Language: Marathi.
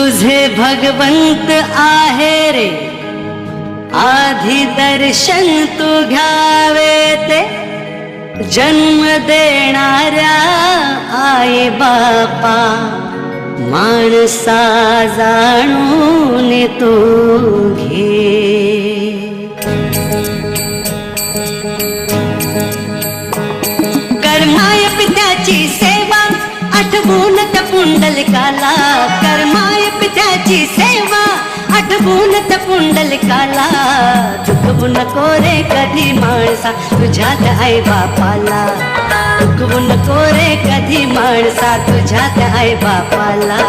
तुझे भगवंत आहे रे, आधी दर्शन तू घ्यावे ते, जन्म देणाऱ्या आई बापा, माणसा जाणून तू घे. कर्माय पित्याची सेवा, आठवून त्या पुंडलिकाला. कर्माय पित्याची सेवा, आठवून त्या पुंडलिकाला. चुकवू नको रे कधी माणसा तुझ्यात आई बापाला. चुकवू नको रे कधी माणसा तुझ्यात आई बापाला.